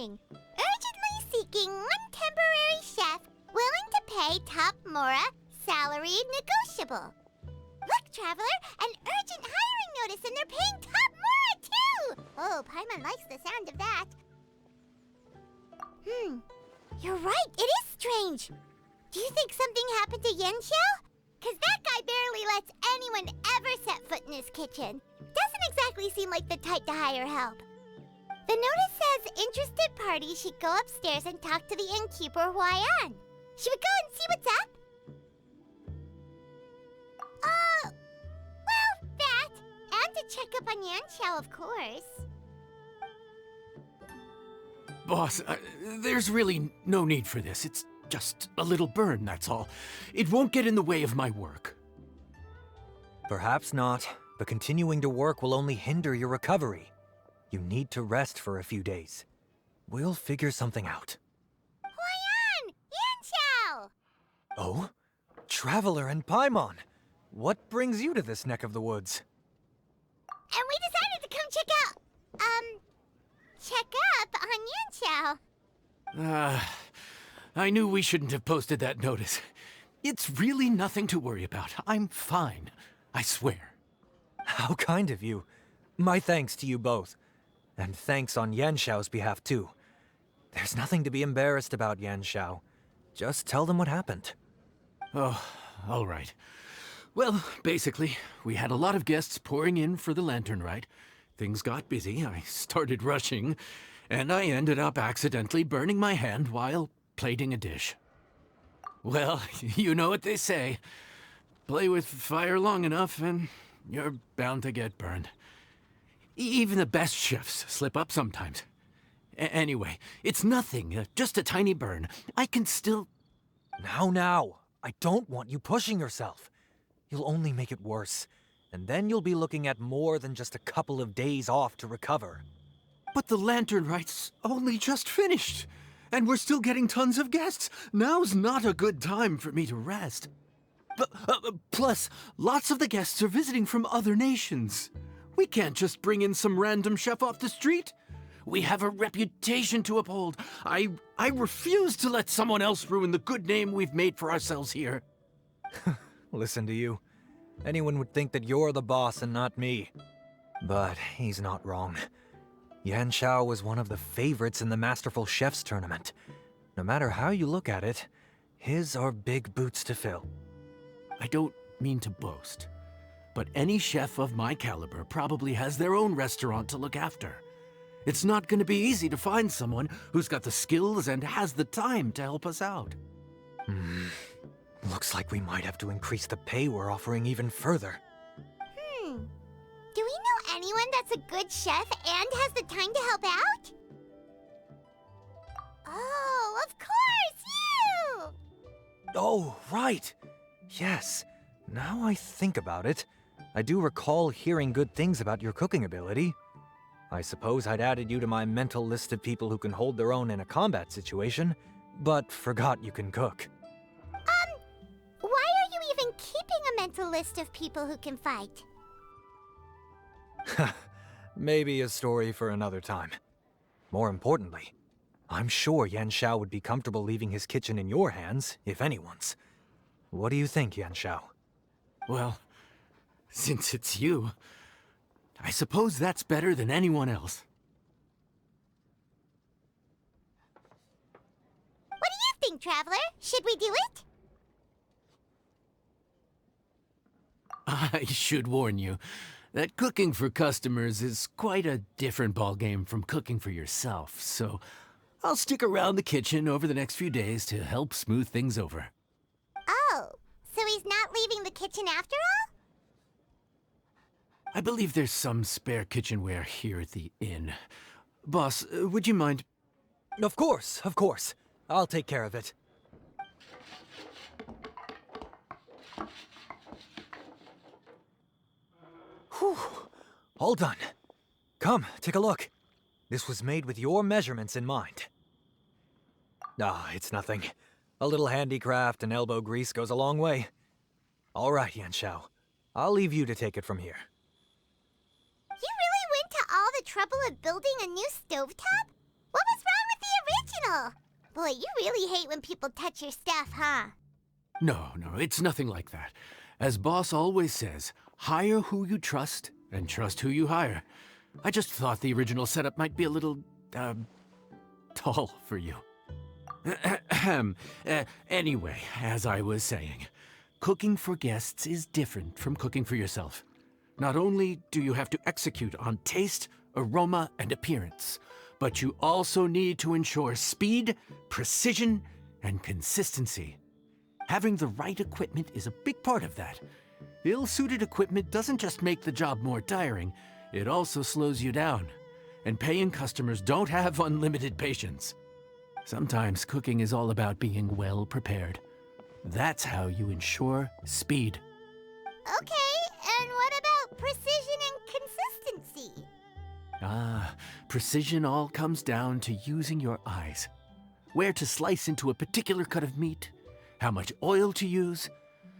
warning. Urgently seeking one temporary chef willing to pay top Mora, salary negotiable. Look, Traveler, an urgent hiring notice and they're paying top Mora too! Oh, Paimon likes the sound of that. You're right, it is strange. Do you think something happened to Yanxiao? Cause that guy barely lets anyone ever set foot in his kitchen. Doesn't exactly seem like the type to hire help. The notice says interested parties should go upstairs and talk to the innkeeper Huayan. Should we go and see what's up? Well, that. And to check up on Yanxiao, of course. Boss, there's really no need for this. It's just a little burn, that's all. It won't get in the way of my work. Perhaps not, but continuing to work will only hinder your recovery. You need to rest for a few days. We'll figure something out. Huayan! Yanxiao! Oh? Traveler and Paimon! What brings you to this neck of the woods? And we decided to come check up on Yanxiao. I knew we shouldn't have posted that notice. It's really nothing to worry about. I'm fine. I swear. How kind of you. My thanks to you both. And thanks on Yanxiao's behalf, too. There's nothing to be embarrassed about, Yanxiao. Just tell them what happened. Oh, all right. Well, basically, we had a lot of guests pouring in for the lantern rite. Things got busy, I started rushing, and I ended up accidentally burning my hand while plating a dish. Well, you know what they say. Play with fire long enough and you're bound to get burned. Even the best chefs slip up sometimes. Anyway, it's nothing, just a tiny burn. I can still... Now, I don't want you pushing yourself. You'll only make it worse, and then you'll be looking at more than just a couple of days off to recover. But the lantern rite's only just finished, and we're still getting tons of guests. Now's not a good time for me to rest. Plus, lots of the guests are visiting from other nations. We can't just bring in some random chef off the street. We have a reputation to uphold. I refuse to let someone else ruin the good name we've made for ourselves here. Listen to you. Anyone would think that you're the boss and not me. But he's not wrong. Yanxiao was one of the favorites in the Masterful Chefs tournament. No matter how you look at it, his are big boots to fill. I don't mean to boast, but any chef of my caliber probably has their own restaurant to look after. It's not going to be easy to find someone who's got the skills and has the time to help us out. Looks like we might have to increase the pay we're offering even further. Do we know anyone that's a good chef and has the time to help out? Oh, of course, you! Oh, right. Yes. Now I think about it, I do recall hearing good things about your cooking ability. I suppose I'd added you to my mental list of people who can hold their own in a combat situation, but forgot you can cook. Why are you even keeping a mental list of people who can fight? Maybe a story for another time. More importantly, I'm sure Yanxiao would be comfortable leaving his kitchen in your hands, if anyone's. What do you think, Yanxiao? Well, since it's you, I suppose that's better than anyone else. What do you think, Traveler? Should we do it? I should warn you that cooking for customers is quite a different ballgame from cooking for yourself, so I'll stick around the kitchen over the next few days to help smooth things over. Oh, so he's not leaving the kitchen after all? I believe there's some spare kitchenware here at the inn. Boss, would you mind? Of course. I'll take care of it. Whew. All done. Come, take a look. This was made with your measurements in mind. It's nothing. A little handicraft and elbow grease goes a long way. All right, Yanxiao. I'll leave you to take it from here. You really went to all the trouble of building a new stovetop? What was wrong with channel. Boy, you really hate when people touch your stuff, huh? No, it's nothing like that. As boss always says, hire who you trust and trust who you hire. I just thought the original setup might be a little, tall for you. Anyway, as I was saying, cooking for guests is different from cooking for yourself. Not only do you have to execute on taste, aroma, and appearance, but you also need to ensure speed, precision, and consistency. Having the right equipment is a big part of that. Ill-suited equipment doesn't just make the job more tiring, it also slows you down. And paying customers don't have unlimited patience. Sometimes cooking is all about being well prepared. That's how you ensure speed. Okay, and what about precision and consistency? Precision all comes down to using your eyes. Where to slice into a particular cut of meat, how much oil to use,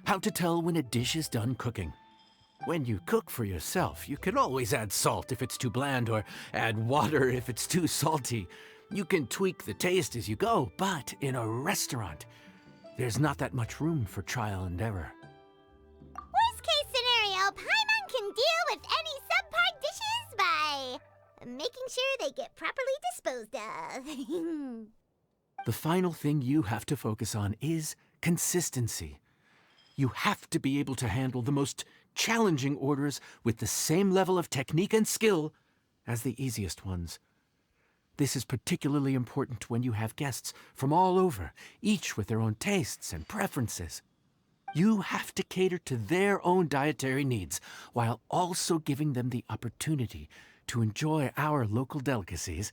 how to tell when a dish is done cooking. When you cook for yourself, you can always add salt if it's too bland or add water if it's too salty. You can tweak the taste as you go, but in a restaurant, there's not that much room for trial and error. Worst case scenario, Paimon can deal with any subpar dishes by making sure they get properly disposed of. The final thing you have to focus on is consistency. You have to be able to handle the most challenging orders with the same level of technique and skill as the easiest ones. This is particularly important when you have guests from all over, each with their own tastes and preferences. You have to cater to their own dietary needs while also giving them the opportunity to enjoy our local delicacies.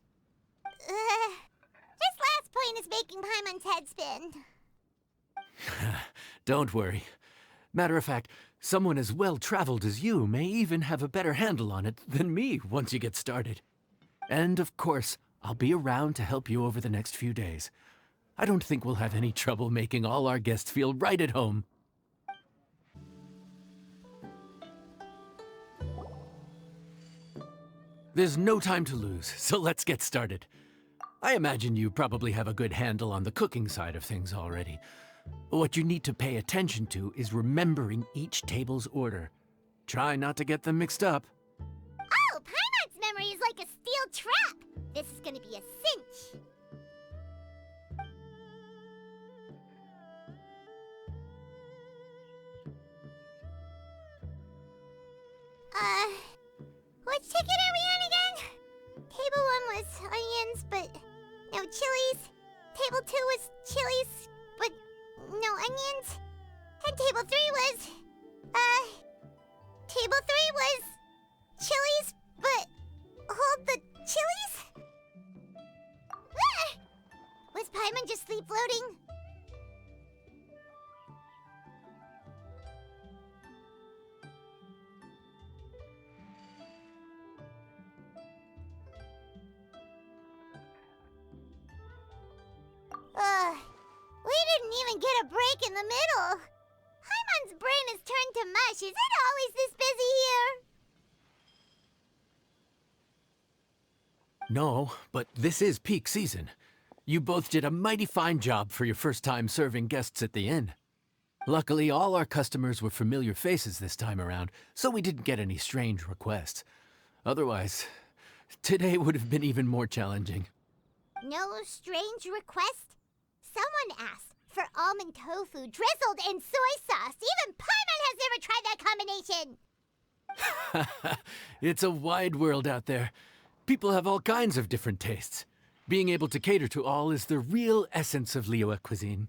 This last point is making Paimon's head spin. Don't worry. Matter of fact, someone as well-traveled as you may even have a better handle on it than me once you get started. And of course, I'll be around to help you over the next few days. I don't think we'll have any trouble making all our guests feel right at home. There's no time to lose, so let's get started. I imagine you probably have a good handle on the cooking side of things already. What you need to pay attention to is remembering each table's order. Try not to get them mixed up. Oh, Paimon's memory is like a steel trap. This is gonna be a cinch. Which ticket are we on again? Table 1 was onions, but no chilies. Table 2 was chilies, but no onions. And table 3 was, table 3 was chilies, but hold the chilies? Ah! Was Paimon just sleep floating? We didn't even get a break in the middle. Paimon's brain has turned to mush. Is it always this busy here? No, but this is peak season. You both did a mighty fine job for your first time serving guests at the inn. Luckily, all our customers were familiar faces this time around, so we didn't get any strange requests. Otherwise, today would have been even more challenging. No strange request? Someone asked for almond tofu drizzled in soy sauce. Even Paimon has never tried that combination. It's a wide world out there. People have all kinds of different tastes. Being able to cater to all is the real essence of Liyue cuisine.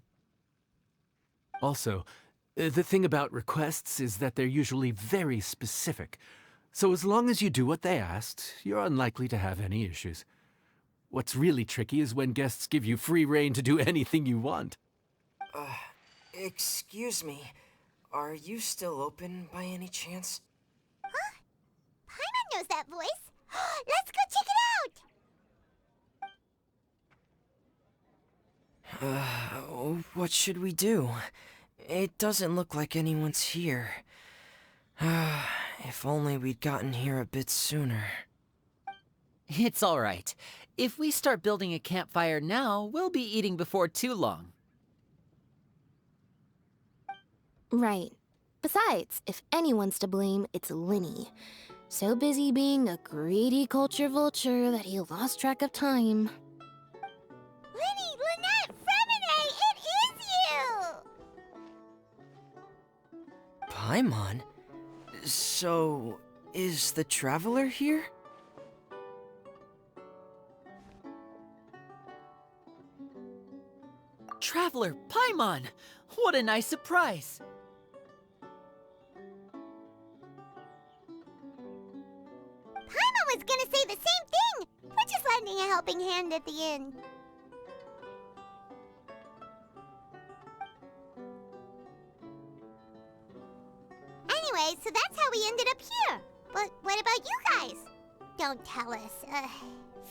Also, the thing about requests is that they're usually very specific. So as long as you do what they asked, you're unlikely to have any issues. What's really tricky is when guests give you free rein to do anything you want. Excuse me. Are you still open by any chance? Huh? Paimon knows that voice. Let's go check it out! What should we do? It doesn't look like anyone's here. If only we'd gotten here a bit sooner. It's all right. If we start building a campfire now, we'll be eating before too long. Right. Besides, if anyone's to blame, it's Linny. So busy being a greedy culture vulture that he lost track of time. Linny, Lynette, Fremine, it is you! Paimon? So, is the Traveler here? Traveler, Paimon! What a nice surprise! Paimon was gonna say the same thing! We're just lending a helping hand at the inn. Anyway, so that's how we ended up here. But what about you guys? Don't tell us.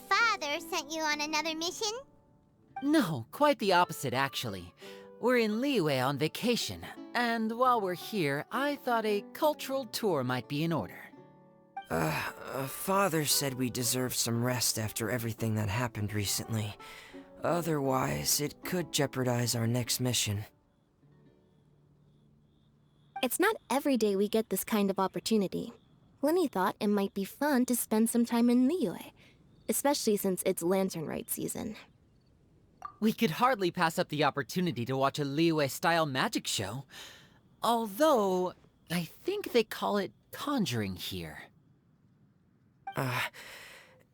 Father sent you on another mission? No, quite the opposite, actually. We're in Liyue on vacation, and while we're here, I thought a cultural tour might be in order. Father said we deserve some rest after everything that happened recently. Otherwise, it could jeopardize our next mission. It's not every day we get this kind of opportunity. Linny thought it might be fun to spend some time in Liyue, especially since it's Lantern Rite season. We could hardly pass up the opportunity to watch a Liyue-style magic show. Although, I think they call it conjuring here.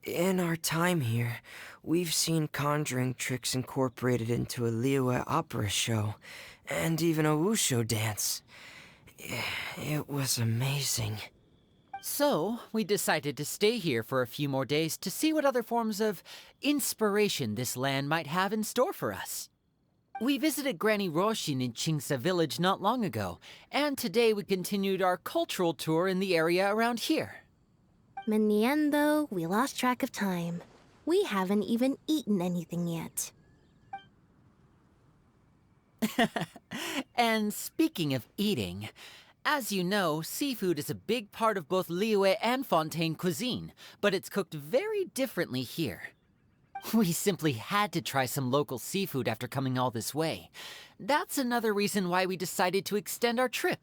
In our time here, we've seen conjuring tricks incorporated into a Liyue opera show, and even a wushu dance. It was amazing. So, we decided to stay here for a few more days to see what other forms of inspiration this land might have in store for us. We visited Granny Roshin in Chingsa village not long ago, and today we continued our cultural tour in the area around here. In the end, though, we lost track of time. We haven't even eaten anything yet. And speaking of eating, as you know, seafood is a big part of both Liyue and Fontaine cuisine, but it's cooked very differently here. We simply had to try some local seafood after coming all this way. That's another reason why we decided to extend our trip.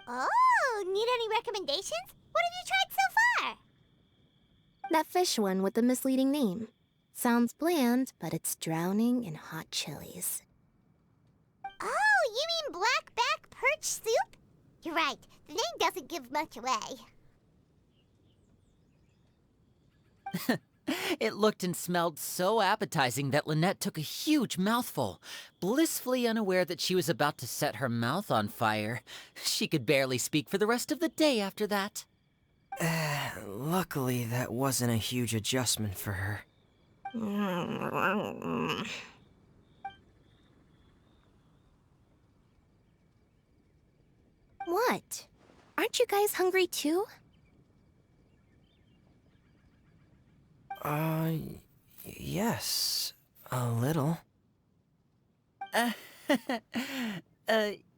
Oh, need any recommendations? What have you tried so far? That fish one with the misleading name. Sounds bland, but it's drowning in hot chilies. Oh, you mean blackback perch soup? You're right, the name doesn't give much away. It looked and smelled so appetizing that Lynette took a huge mouthful, blissfully unaware that she was about to set her mouth on fire. She could barely speak for the rest of the day after that. Luckily, that wasn't a huge adjustment for her. What? Aren't you guys hungry too? Yes, a little.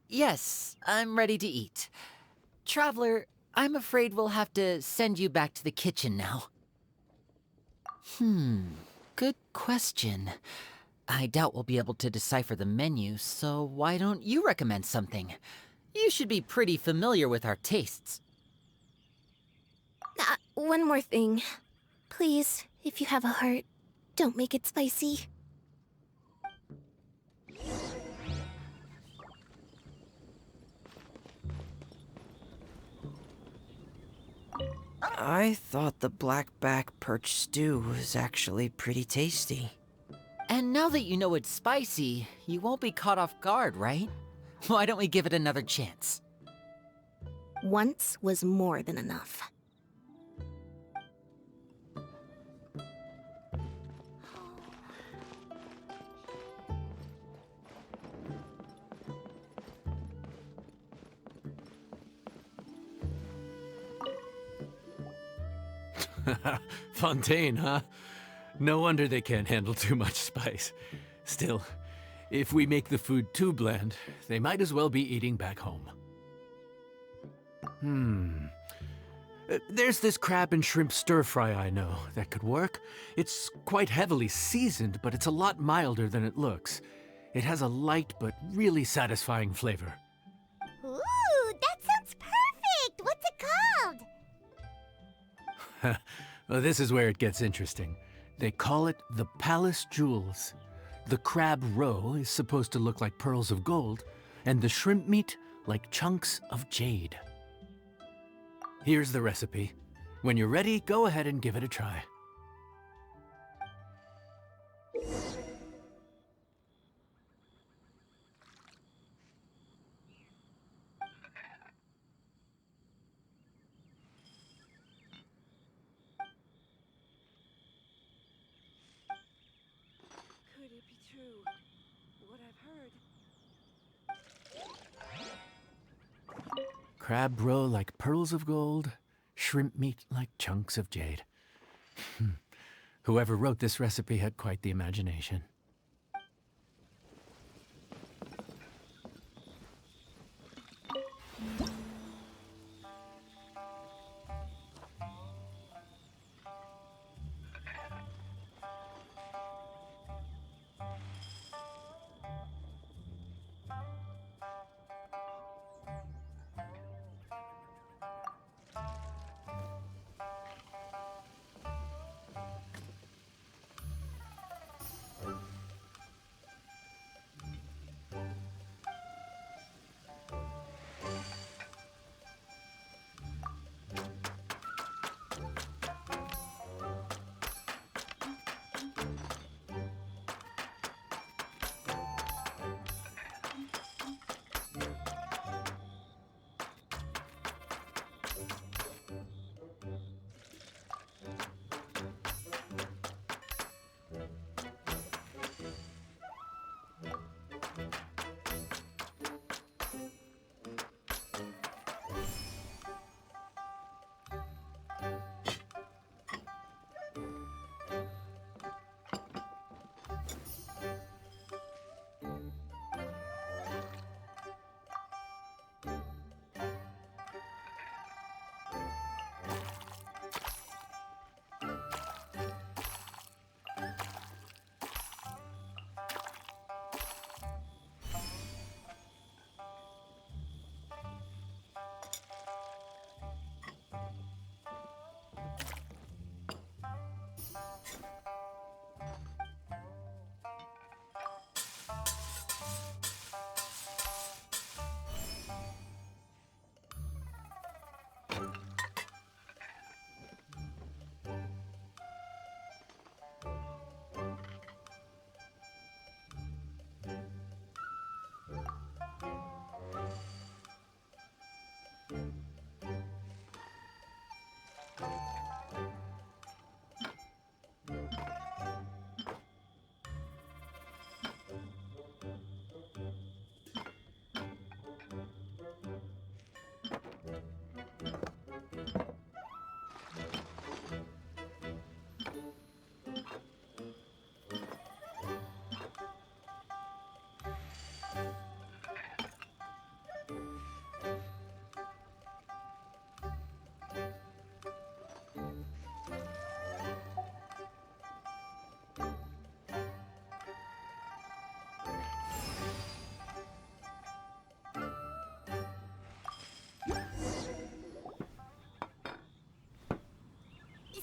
Yes, I'm ready to eat. Traveler, I'm afraid we'll have to send you back to the kitchen now. Good question. I doubt we'll be able to decipher the menu, so why don't you recommend something? You should be pretty familiar with our tastes. One more thing. Please, if you have a heart, don't make it spicy. I thought the blackback perch stew was actually pretty tasty. And now that you know it's spicy, you won't be caught off guard, right? Why don't we give it another chance? Once was more than enough. Fontaine, huh? No wonder they can't handle too much spice. Still, if we make the food too bland, they might as well be eating back home. There's this crab and shrimp stir fry I know that could work. It's quite heavily seasoned, but it's a lot milder than it looks. It has a light but really satisfying flavor. Ooh, that sounds perfect! What's it called? Well, this is where it gets interesting. They call it the Palace Jewels. The crab roe is supposed to look like pearls of gold, and the shrimp meat like chunks of jade. Here's the recipe. When you're ready, go ahead and give it a try. Could it be true? What I've heard? Crab roe like pearls of gold, shrimp meat like chunks of jade. Whoever wrote this recipe had quite the imagination.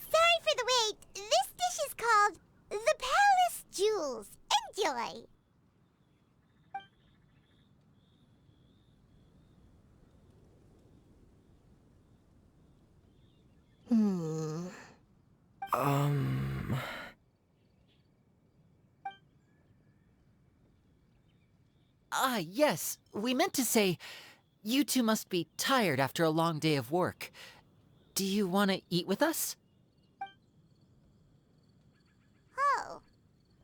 Sorry for the wait. This dish is called the Palace Jewels. Enjoy. Ah, yes. We meant to say, you two must be tired after a long day of work. Do you want to eat with us? Oh,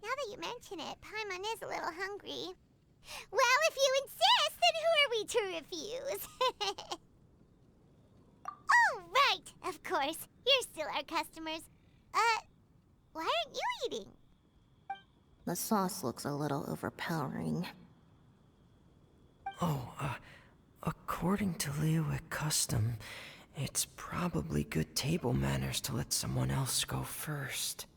now that you mention it, Paimon is a little hungry. Well, if you insist, then who are we to refuse? Oh, right, of course. You're still our customers. Why aren't you eating? The sauce looks a little overpowering. Oh, according to Liyue custom, It's probably good table manners to let someone else go first.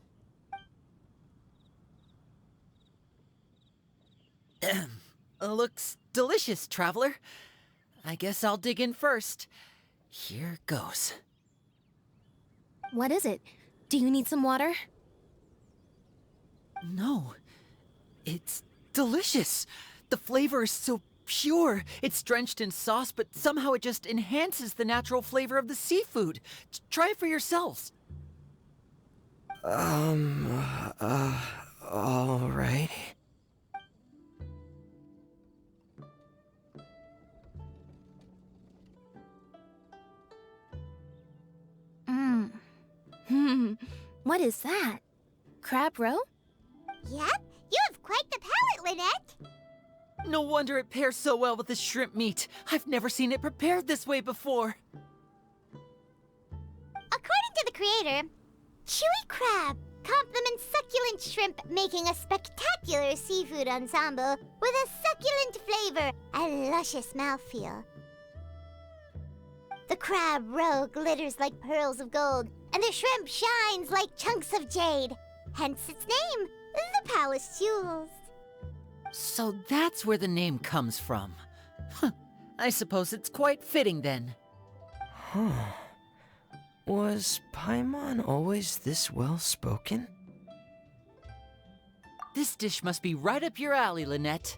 Looks delicious, traveler. I guess I'll dig in first. Here goes. What is it? Do you need some water? No, it's delicious. The flavor is so pure. It's drenched in sauce, but somehow it just enhances the natural flavor of the seafood. Try it for yourselves. All right. What is that? Crab roe? Yep, you have quite the palate, Lynette. No wonder it pairs so well with the shrimp meat. I've never seen it prepared this way before. According to the creator, chewy crab complements succulent shrimp, making a spectacular seafood ensemble with a succulent flavor and luscious mouthfeel. The crab roe glitters like pearls of gold, and the shrimp shines like chunks of jade. Hence its name, the Palace Jewels. So that's where the name comes from. Huh. I suppose it's quite fitting then. Huh. Was Paimon always this well-spoken? This dish must be right up your alley, Lynette.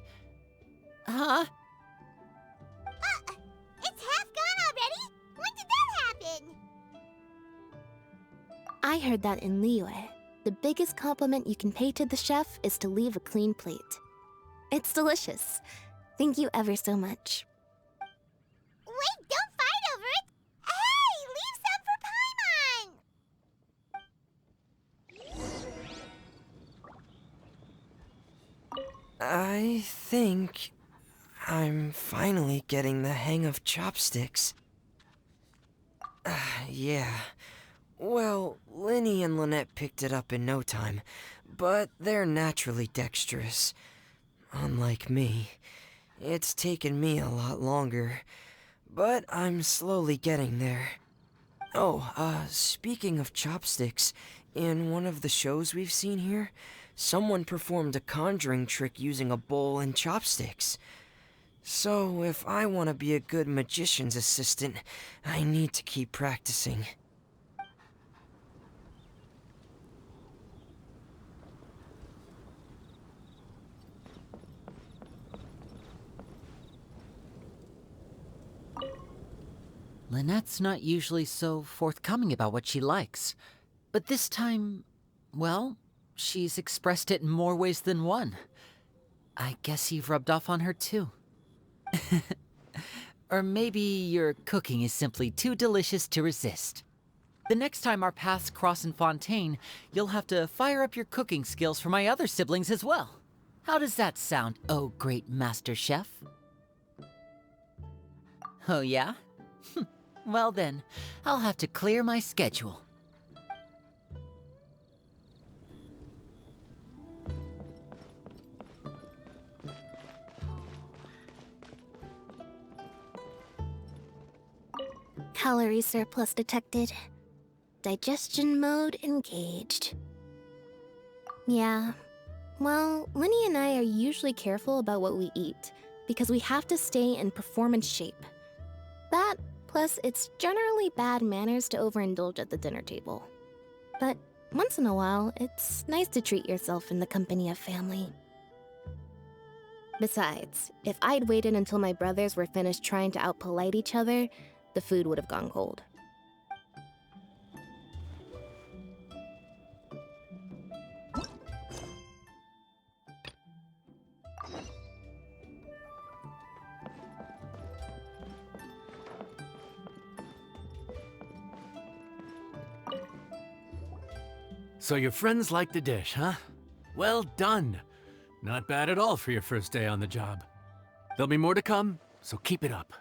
Huh? It's half gone already? When did that happen? I heard that in Liyue, the biggest compliment you can pay to the chef is to leave a clean plate. It's delicious. Thank you ever so much. Wait, don't fight over it! Hey, leave some for Paimon! I think I'm finally getting the hang of chopsticks. Yeah. Well, Linny and Lynette picked it up in no time, but they're naturally dexterous. Unlike me, it's taken me a lot longer, but I'm slowly getting there. Oh, speaking of chopsticks, in one of the shows we've seen here, someone performed a conjuring trick using a bowl and chopsticks. So, if I want to be a good magician's assistant, I need to keep practicing. Lynette's not usually so forthcoming about what she likes. But this time, well, she's expressed it in more ways than one. I guess you've rubbed off on her too. Or maybe your cooking is simply too delicious to resist. The next time our paths cross in Fontaine, you'll have to fire up your cooking skills for my other siblings as well. How does that sound, oh great master chef? Oh yeah? Well then, I'll have to clear my schedule. Calorie surplus detected. Digestion mode engaged. Yeah. Well, Linny and I are usually careful about what we eat, because we have to stay in performance shape. That, plus it's generally bad manners to overindulge at the dinner table. But once in a while, it's nice to treat yourself in the company of family. Besides, if I'd waited until my brothers were finished trying to out-polite each other, the food would have gone cold. So your friends like the dish, huh? Well done. Not bad at all for your first day on the job. There'll be more to come, so keep it up.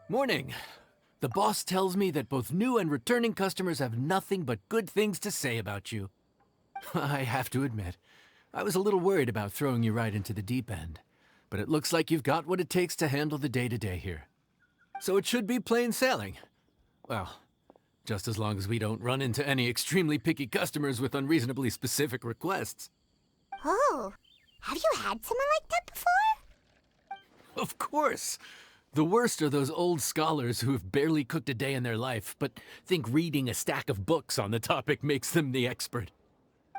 Morning. The boss tells me that both new and returning customers have nothing but good things to say about you. I have to admit, I was a little worried about throwing you right into the deep end, but it looks like you've got what it takes to handle the day-to-day here. So it should be plain sailing. Well, just as long as we don't run into any extremely picky customers with unreasonably specific requests. Oh, have you had someone like that before? Of course! The worst are those old scholars who have barely cooked a day in their life, but think reading a stack of books on the topic makes them the expert.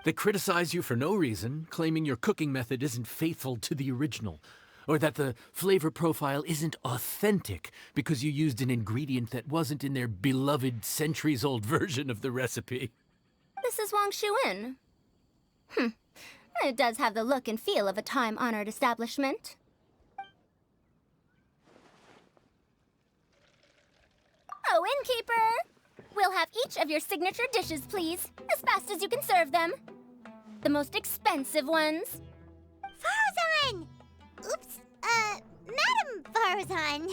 They criticize you for no reason, claiming your cooking method isn't faithful to the original, or that the flavor profile isn't authentic because you used an ingredient that wasn't in their beloved centuries-old version of the recipe. This is Wang Shuin. It does have the look and feel of a time-honored establishment. Oh, innkeeper! We'll have each of your signature dishes, please, as fast as you can serve them. The most expensive ones. Farazan! Oops, Madam Farazan.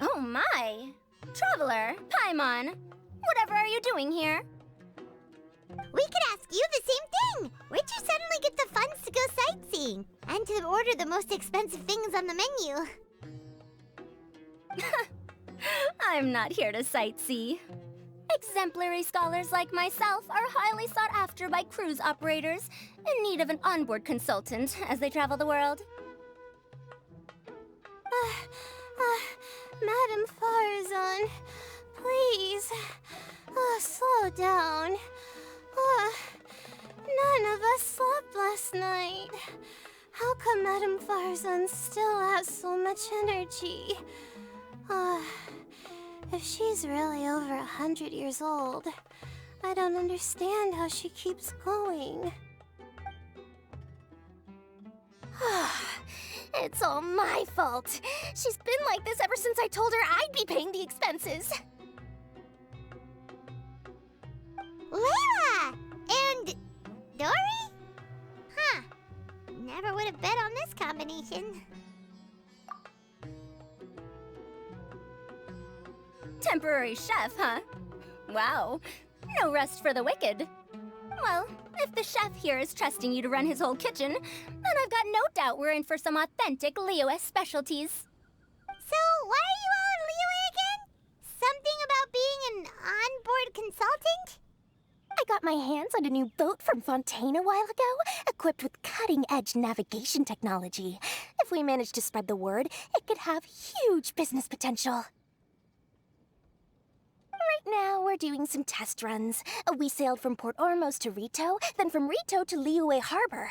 Oh my! Traveler, Paimon, whatever are you doing here? We could ask you the same thing. Where'd you suddenly get the funds to go sightseeing? And to order the most expensive things on the menu? I'm not here to sightsee. Exemplary scholars like myself are highly sought after by cruise operators in need of an onboard consultant as they travel the world. Madam Farazan, please, slow down. None of us slept last night. How come Madam Farazan still has so much energy? If she's really over 100 years old, I don't understand how she keeps going. It's all my fault. She's been like this ever since I told her I'd be paying the expenses. Layla! And Dory? Huh. Never would have bet on this combination. Temporary chef, huh? Wow. No rest for the wicked. Well, if the chef here is trusting you to run his whole kitchen, then I've got no doubt we're in for some authentic Liyue specialties. So, why are you all in Liyue again? Something about being an onboard consultant? I got my hands on a new boat from Fontaine a while ago, equipped with cutting-edge navigation technology. If we manage to spread the word, it could have huge business potential. Right now, we're doing some test runs. We sailed from Port Ormos to Rito, then from Rito to Liyue Harbor.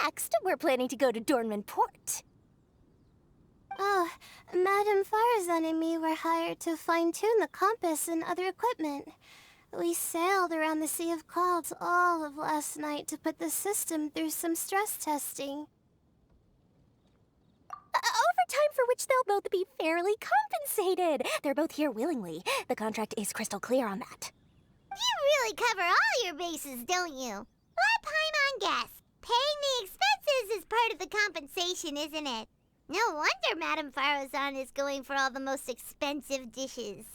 Next, we're planning to go to Dornman Port. Oh, Madam Farazan and me were hired to fine-tune the compass and other equipment. We sailed around the Sea of Clouds all of last night to put the system through some stress testing. Overtime for which they'll both be fairly compensated. They're both here willingly. The contract is crystal clear on that. You really cover all your bases, don't you? Let Paimon guess. Paying the expenses is part of the compensation, isn't it? No wonder Madame Farazan is going for all the most expensive dishes.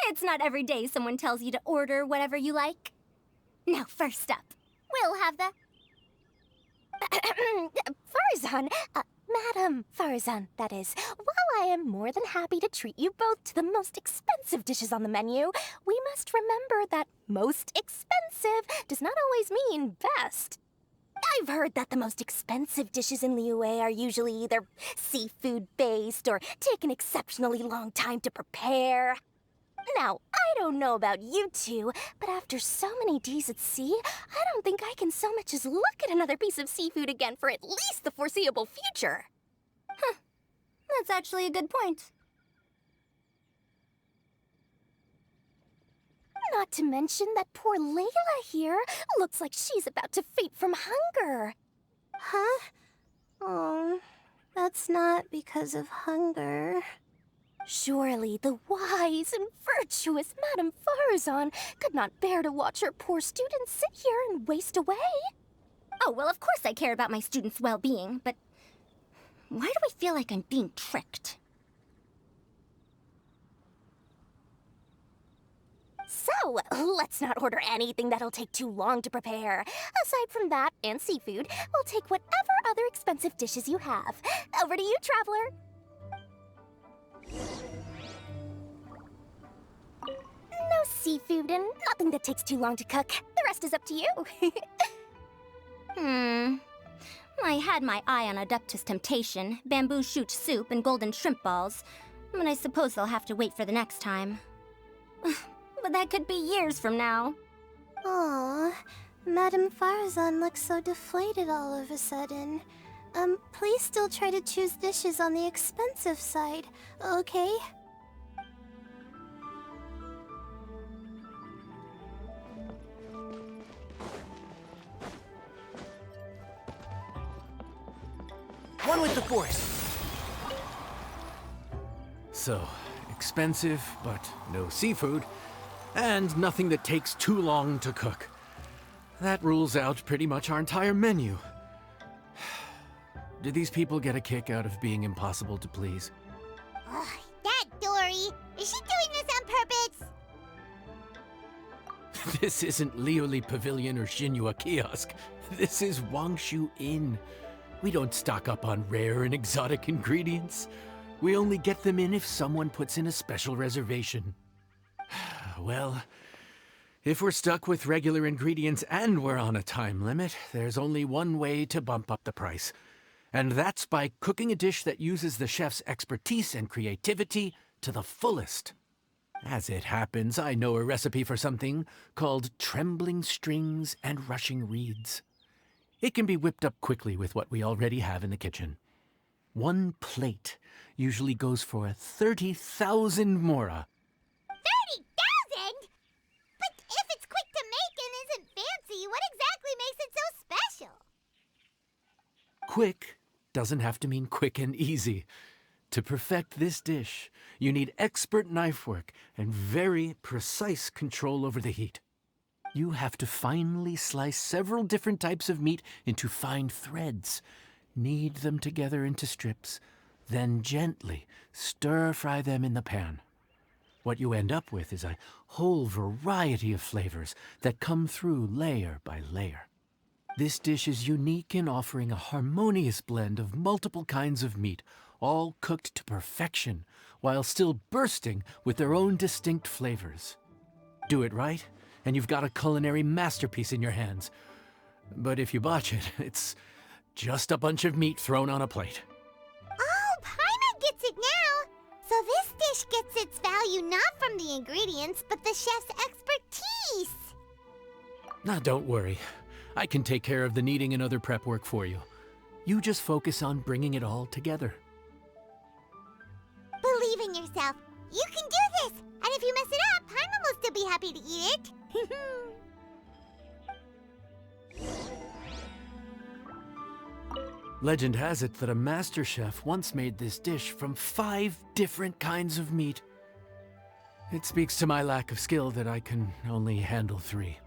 It's not every day someone tells you to order whatever you like. Now, first up, we'll have the... Farazan, Madam Farazan, that is. While I am more than happy to treat you both to the most expensive dishes on the menu, we must remember that most expensive does not always mean best. I've heard that the most expensive dishes in Liyue are usually either seafood-based or take an exceptionally long time to prepare. Now, I don't know about you two, but after so many days at sea, I don't think I can so much as look at another piece of seafood again for at least the foreseeable future. Huh. That's actually a good point. Not to mention that poor Layla here looks like she's about to faint from hunger. Huh? Oh, that's not because of hunger. Surely the wise and virtuous Madame Farazan could not bear to watch her poor students sit here and waste away. Oh, well, of course I care about my students' well-being, but why do I feel like I'm being tricked? So, let's not order anything that'll take too long to prepare. Aside from that and seafood, we'll take whatever other expensive dishes you have. Over to you, traveler. No seafood and nothing that takes too long to cook. The rest is up to you. I had my eye on Adeptus Temptation, bamboo shoot soup, and golden shrimp balls. But I suppose they'll have to wait for the next time. But that could be years from now. Aw, Madame Farazan looks so deflated all of a sudden. Please still try to choose dishes on the expensive side, okay? One with the Force. So, expensive, but no seafood, and nothing that takes too long to cook. That rules out pretty much our entire menu. Do these people get a kick out of being impossible to please? Ugh, that Dory! Is she doing this on purpose? This isn't Lioli Pavilion or Xinhua Kiosk. This is Wangshu Inn. We don't stock up on rare and exotic ingredients. We only get them in if someone puts in a special reservation. Well, if we're stuck with regular ingredients and we're on a time limit, there's only one way to bump up the price. And that's by cooking a dish that uses the chef's expertise and creativity to the fullest. As it happens, I know a recipe for something called trembling strings and rushing reeds. It can be whipped up quickly with what we already have in the kitchen. One plate usually goes for 30,000 mora. 30,000? But if it's quick to make and isn't fancy, what exactly makes it so special? Quick doesn't have to mean quick and easy. To perfect this dish, you need expert knife work and very precise control over the heat. You have to finely slice several different types of meat into fine threads, knead them together into strips, then gently stir-fry them in the pan. What you end up with is a whole variety of flavors that come through layer by layer. This dish is unique in offering a harmonious blend of multiple kinds of meat, all cooked to perfection, while still bursting with their own distinct flavors. Do it right, and you've got a culinary masterpiece in your hands. But if you botch it, it's just a bunch of meat thrown on a plate. Oh, Paimon gets it now! So this dish gets its value not from the ingredients, but the chef's expertise! Now, don't worry. I can take care of the kneading and other prep work for you. You just focus on bringing it all together. Believe in yourself. You can do this! And if you mess it up, Paimon will still be happy to eat it. Legend has it that a master chef once made this dish from 5 different kinds of meat. It speaks to my lack of skill that I can only handle 3.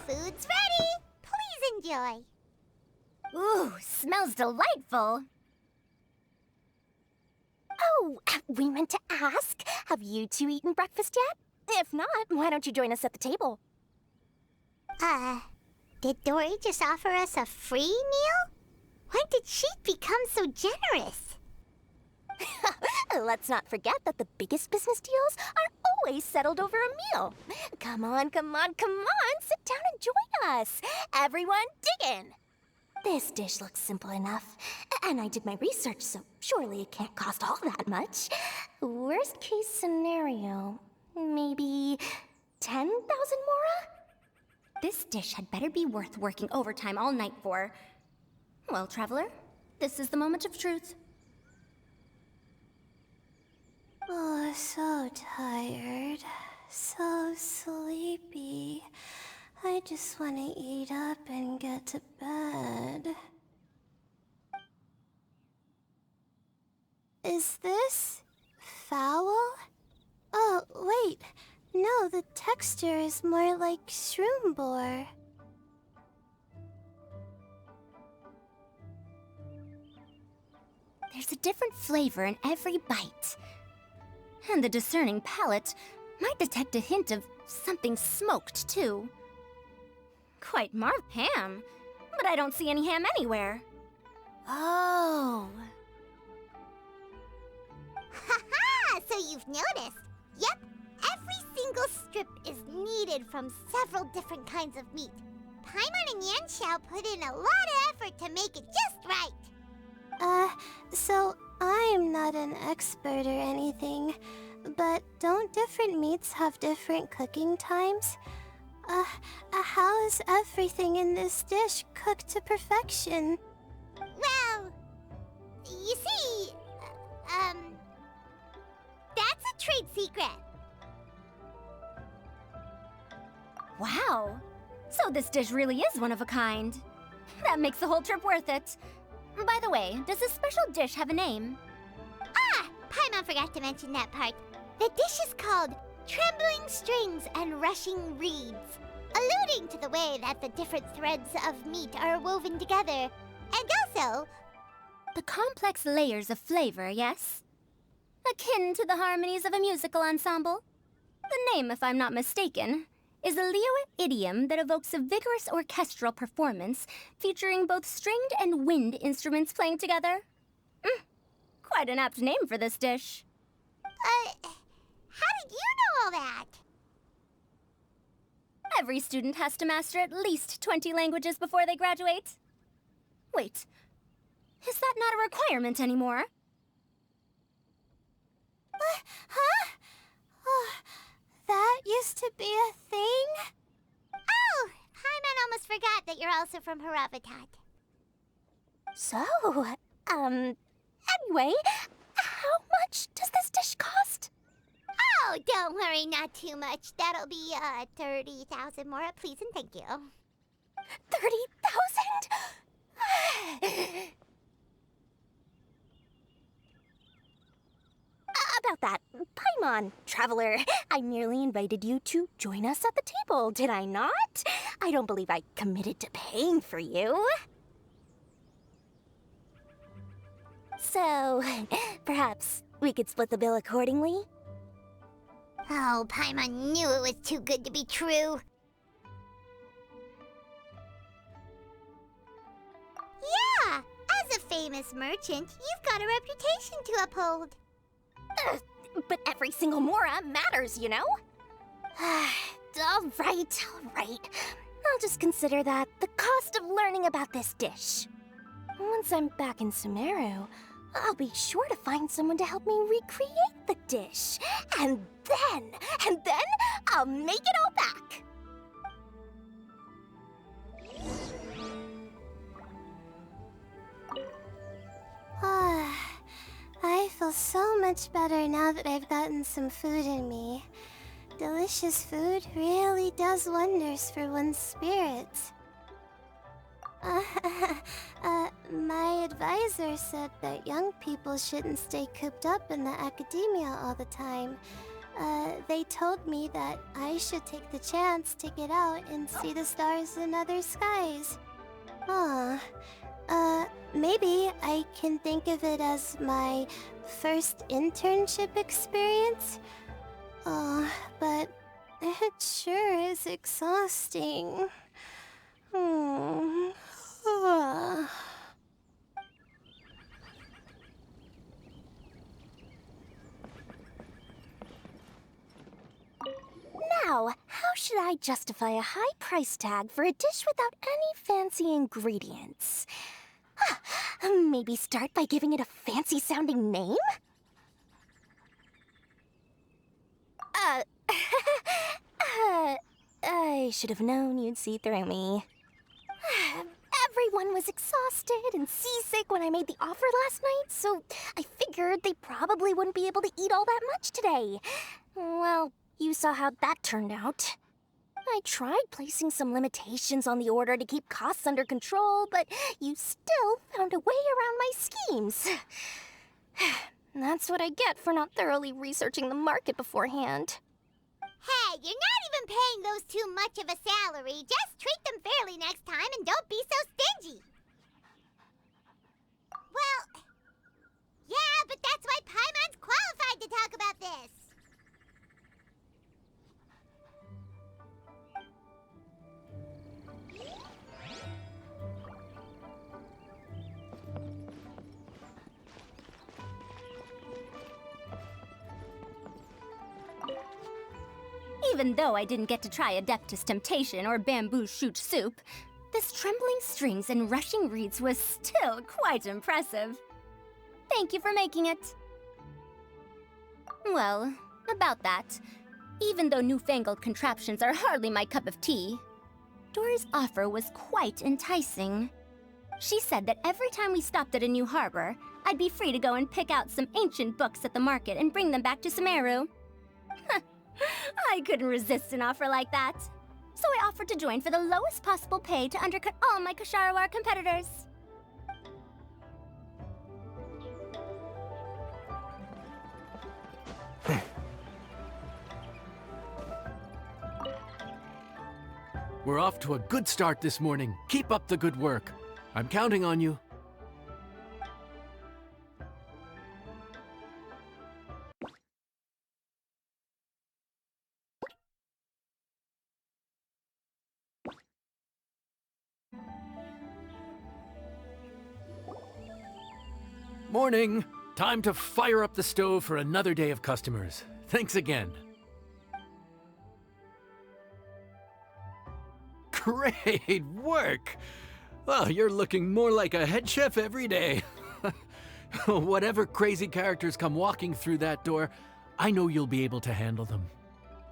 Food's ready. Please enjoy. Ooh, smells delightful. Oh, we meant to ask, have you two eaten breakfast yet? If not, why don't you join us at the table? Did Dory just offer us a free meal? When did she become so generous? Let's not forget that the biggest business deals are always settled over a meal. Come on, come on, come on, sit down and join us. Everyone, dig in. This dish looks simple enough, and I did my research, so surely it can't cost all that much. Worst case scenario, maybe 10,000 mora? This dish had better be worth working overtime all night for. Well, traveler, this is the moment of truth. Oh, so tired. So sleepy. I just want to eat up and get to bed. Is this foul? Oh, wait. No, the texture is more like shroom boar. There's a different flavor in every bite. And the discerning palate might detect a hint of something smoked, too. Quite Marv ham, but I don't see any ham anywhere. Oh. Haha! So you've noticed. Yep, every single strip is needed from several different kinds of meat. Paimon and Yanxiao put in a lot of effort to make it just right. So I'm not an expert or anything, but don't different meats have different cooking times? How is everything in this dish cooked to perfection? Well, you see, that's a trade secret. Wow. So this dish really is one of a kind. That makes the whole trip worth it. By the way, does this special dish have a name? Ah! Paimon forgot to mention that part. The dish is called Trembling Strings and Rushing Reeds, alluding to the way that the different threads of meat are woven together, and also... The complex layers of flavor, yes? Akin to the harmonies of a musical ensemble? The name, if I'm not mistaken, is a Liyue idiom that evokes a vigorous orchestral performance featuring both stringed and wind instruments playing together. Quite an apt name for this dish. How did you know all that? Every student has to master at least 20 languages before they graduate. Wait, is that not a requirement anymore? Huh? Oh, that used to be a thing? Oh, Paimon almost forgot that you're also from Haravatat. So, anyway, how much does this dish cost? Oh, don't worry, not too much. That'll be, 30,000 more, please and thank you. 30,000? About that, Paimon, traveler, I merely invited you to join us at the table, did I not? I don't believe I committed to paying for you. So, perhaps we could split the bill accordingly? Oh, Paimon knew it was too good to be true. Yeah, as a famous merchant, you've got a reputation to uphold. But every single mora matters, you know? All right. I'll just consider that the cost of learning about this dish. Once I'm back in Sumeru, I'll be sure to find someone to help me recreate the dish. And then I'll make it all back. I feel so much better now that I've gotten some food in me. Delicious food really does wonders for one's spirits. My advisor said that young people shouldn't stay cooped up in the academia all the time. They told me that I should take the chance to get out and see the stars in other skies. Aw. Maybe I can think of it as my first internship experience. Oh, but it sure is exhausting. Now, how should I justify a high price tag for a dish without any fancy ingredients? Maybe start by giving it a fancy-sounding name? I should have known you'd see through me. Everyone was exhausted and seasick when I made the offer last night, so I figured they probably wouldn't be able to eat all that much today. Well, you saw how that turned out. I tried placing some limitations on the order to keep costs under control, but you still found a way around my schemes. That's what I get for not thoroughly researching the market beforehand. Hey, you're not even paying those too much of a salary. Just treat them fairly next time and don't be so stingy. Well, yeah, but that's why Paimon's qualified to talk about this. Even though I didn't get to try Adeptus Temptation or Bamboo Shoot Soup, this trembling strings and rushing reeds was still quite impressive. Thank you for making it. Well, about that, even though newfangled contraptions are hardly my cup of tea, Dory's offer was quite enticing. She said that every time we stopped at a new harbor, I'd be free to go and pick out some ancient books at the market and bring them back to Sumeru. I couldn't resist an offer like that. So I offered to join for the lowest possible pay to undercut all my Kasharawar competitors. We're off to a good start this morning. Keep up the good work. I'm counting on you. Morning! Time to fire up the stove for another day of customers. Thanks again. Great work! Well, you're looking more like a head chef every day. Whatever crazy characters come walking through that door, I know you'll be able to handle them.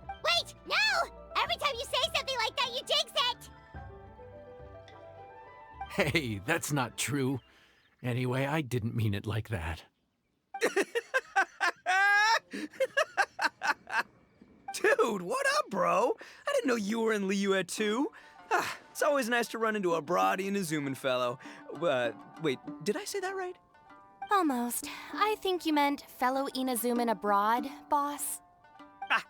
Wait, no! Every time you say something like that, you jinx it! Hey, that's not true. Anyway, I didn't mean it like that. Dude, what up, bro? I didn't know you were in Liyue too. It's always nice to run into a Brody and a Zoomin fellow. Wait, did I say that right? Almost. I think you meant fellow Inazuman abroad, boss.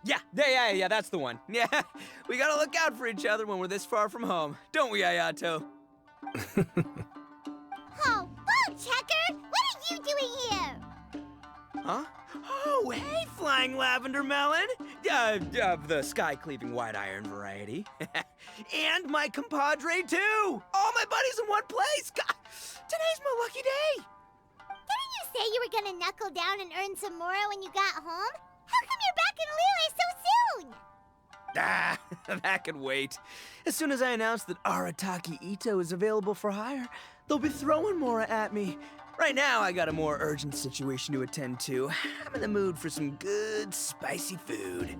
Yeah, that's the one. Yeah, we gotta look out for each other when we're this far from home, don't we, Ayato? Oh, Checker! What are you doing here? Huh? Oh, hey, Flying Lavender Melon! Of the sky-cleaving white iron variety. And my compadre, too! All my buddies in one place! God, today's my lucky day! Didn't you say you were gonna knuckle down and earn some more when you got home? How come you're back in Liyue so soon? That could wait. As soon as I announce that Arataki Ito is available for hire, they'll be throwing Mora at me. Right now, I got a more urgent situation to attend to. I'm in the mood for some good, spicy food.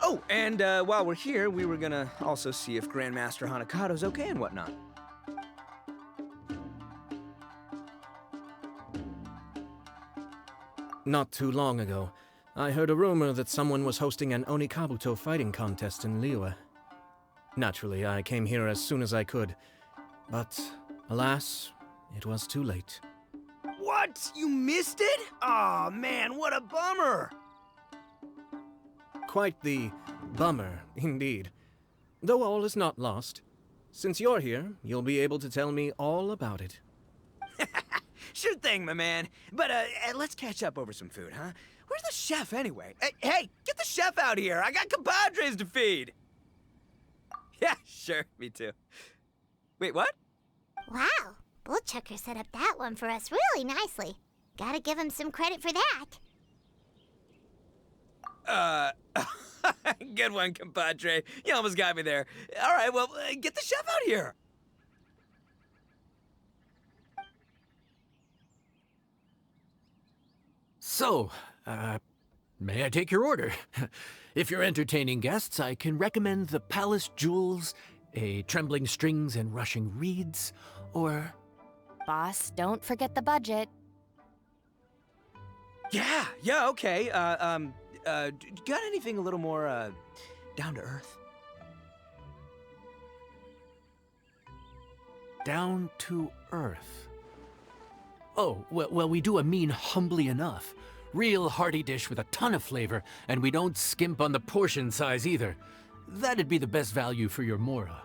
Oh, and while we're here, we were gonna also see if Grandmaster Hanakado's okay and whatnot. Not too long ago, I heard a rumor that someone was hosting an Onikabuto fighting contest in Liyue. Naturally, I came here as soon as I could, but alas, it was too late. What? You missed it? Aw, man, what a bummer! Quite the bummer, indeed. Though all is not lost. Since you're here, you'll be able to tell me all about it. Sure thing, my man. But let's catch up over some food, huh? Where's the chef, anyway? Hey, get the chef out here. I got compadres to feed. Yeah, sure, me too. Wait, what? Wow, Bullchucker set up that one for us really nicely. Gotta give him some credit for that. Good one, compadre. You almost got me there. All right, well, get the chef out here. So, may I take your order? If you're entertaining guests, I can recommend the Palace Jewels, a Trembling Strings and Rushing Reeds, or... Boss, don't forget the budget. Yeah, okay. Got anything a little more, down to earth? Down to earth. Oh, well, we do a mean humbly enough. Real hearty dish with a ton of flavor, and we don't skimp on the portion size either. That'd be the best value for your Mora.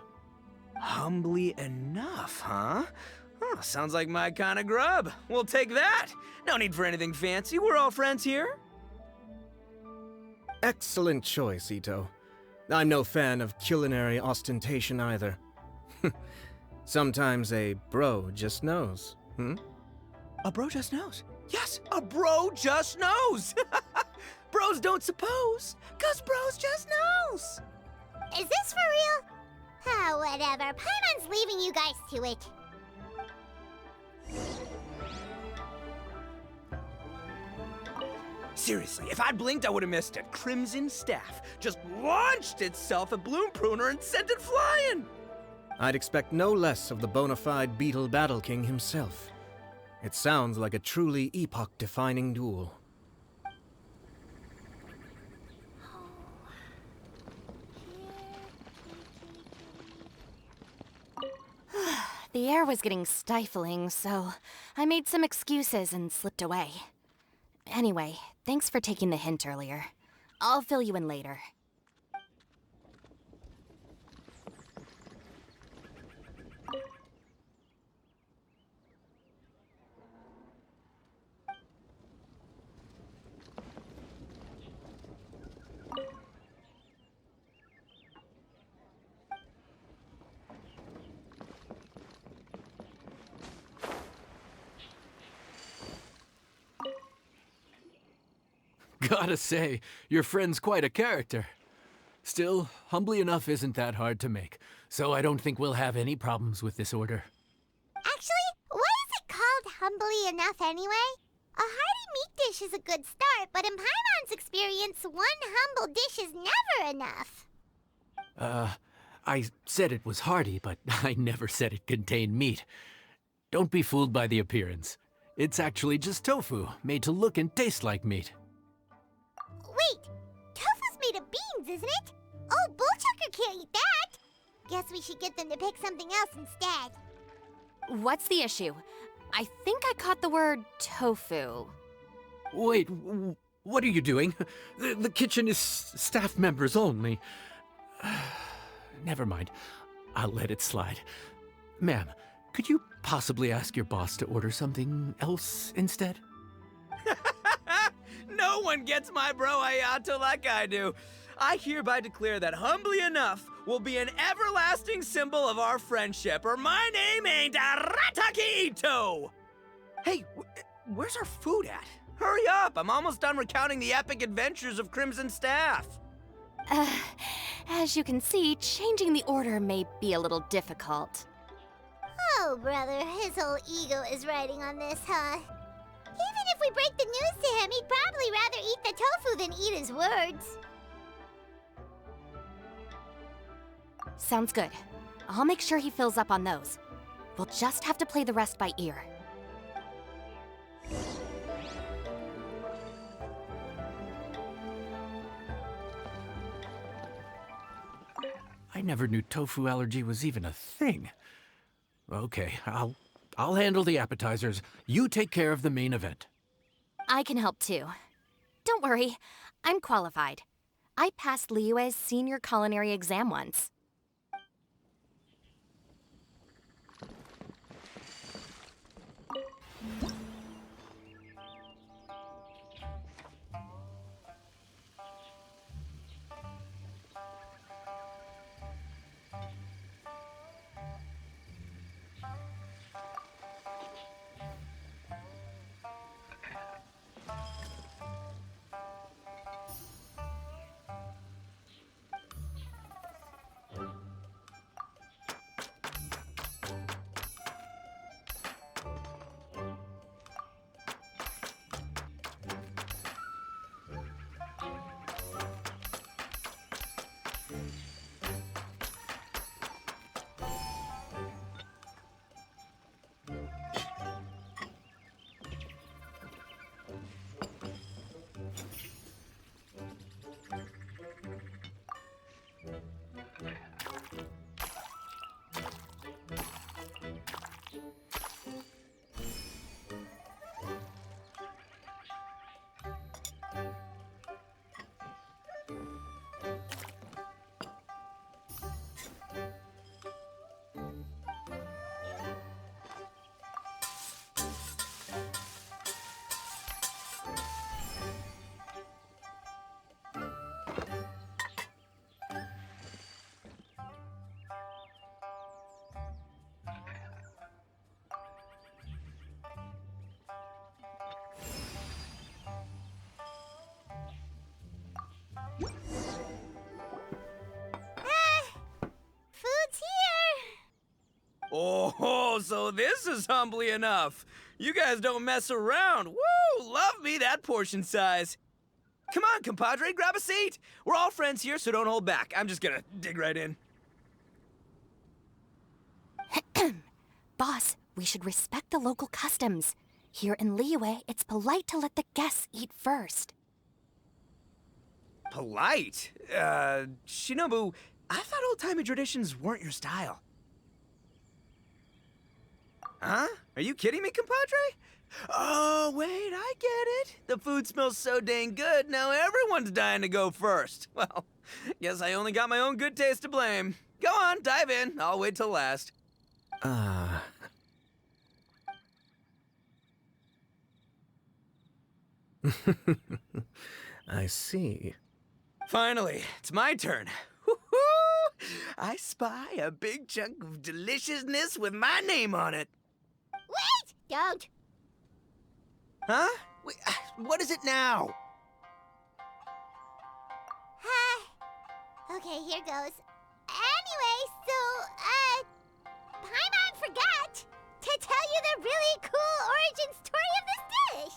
Humbly enough, huh? Oh, sounds like my kind of grub. We'll take that. No need for anything fancy. We're all friends here. Excellent choice, Ito. I'm no fan of culinary ostentation either. Sometimes a bro just knows, A bro just knows. Yes, a bro just knows. Bros don't suppose, 'cause bros just knows. Is this for real? Ah, whatever. Paimon's leaving you guys to it. Seriously, if I'd blinked, I would have missed it. Crimson Staff just launched itself at Bloom Pruner and sent it flying. I'd expect no less of the bona fide Beetle Battle King himself. It sounds like a truly epoch-defining duel. The air was getting stifling, so I made some excuses and slipped away. Anyway, thanks for taking the hint earlier. I'll fill you in later. Gotta say, your friend's quite a character. Still, humbly enough isn't that hard to make, so I don't think we'll have any problems with this order. Actually, why is it called humbly enough anyway? A hearty meat dish is a good start, but in Paimon's experience, one humble dish is never enough. I said it was hearty, but I never said it contained meat. Don't be fooled by the appearance. It's actually just tofu, made to look and taste like meat. Wait, tofu's made of beans, isn't it? Oh, Bullchucker can't eat that. Guess we should get them to pick something else instead. What's the issue? I think I caught the word tofu. Wait, what are you doing? The kitchen is staff members only. Never mind. I'll let it slide. Ma'am, could you possibly ask your boss to order something else instead? No one gets my bro Ayato like I do. I hereby declare that humbly enough will be an everlasting symbol of our friendship, or my name ain't Arataki Ito! Hey, where's our food at? Hurry up, I'm almost done recounting the epic adventures of Crimson Staff. As you can see, changing the order may be a little difficult. Oh, brother, his whole ego is riding on this, huh? Even if we break the news to him, he'd probably rather eat the tofu than eat his words. Sounds good. I'll make sure he fills up on those. We'll just have to play the rest by ear. I never knew tofu allergy was even a thing. Okay, I'll handle the appetizers. You take care of the main event. I can help too. Don't worry, I'm qualified. I passed Liyue's senior culinary exam once. Food's here! Oh, so this is humbly enough. You guys don't mess around. Woo! Love me that portion size. Come on, compadre, grab a seat. We're all friends here, so don't hold back. I'm just gonna dig right in. Boss, we should respect the local customs. Here in Liyue, it's polite to let the guests eat first. Polite? Shinobu, I thought old-timey traditions weren't your style. Huh? Are you kidding me, compadre? Oh, wait, I get it. The food smells so dang good, now everyone's dying to go first. Well, guess I only got my own good taste to blame. Go on, dive in. I'll wait till last. I see. Finally, it's my turn. Woo-hoo! I spy a big chunk of deliciousness with my name on it. Wait! Don't! Huh? Wait, what is it now? Okay, here goes. Anyway, so, Paimon forgot to tell you the really cool origin story of this dish.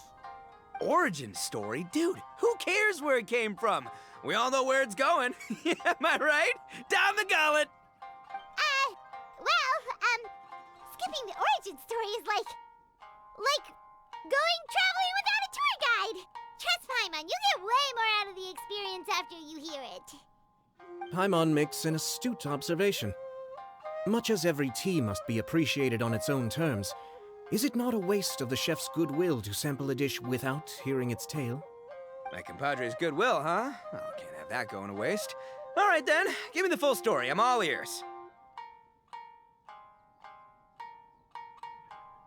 Origin story? Dude, who cares where it came from? We all know where it's going. Am I right? Down the gullet! Skipping the origin story is like going traveling without a tour guide. Trust Paimon, you get way more out of the experience after you hear it. Paimon makes an astute observation. Much as every tea must be appreciated on its own terms, is it not a waste of the chef's goodwill to sample a dish without hearing its tale? My compadre's goodwill, huh? Oh, can't have that going to waste. All right then, give me the full story. I'm all ears.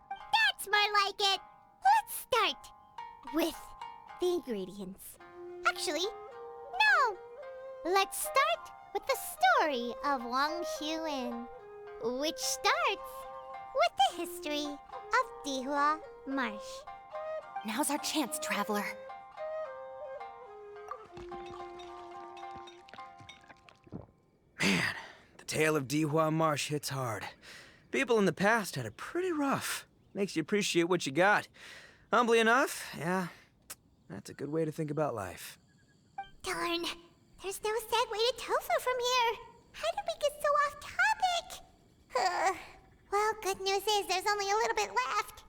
That's more like it. Let's start with the ingredients. Actually, no. Let's start with the story of Wang Xuan, which starts with the history of Dihua Marsh. Now's our chance, traveler. Man, the tale of Dihua Marsh hits hard. People in the past had it pretty rough. Makes you appreciate what you got. Humbly enough, yeah, that's a good way to think about life. Darn, there's no segue to tofu from here. How did we get so off topic? Well, good news is there's only a little bit left.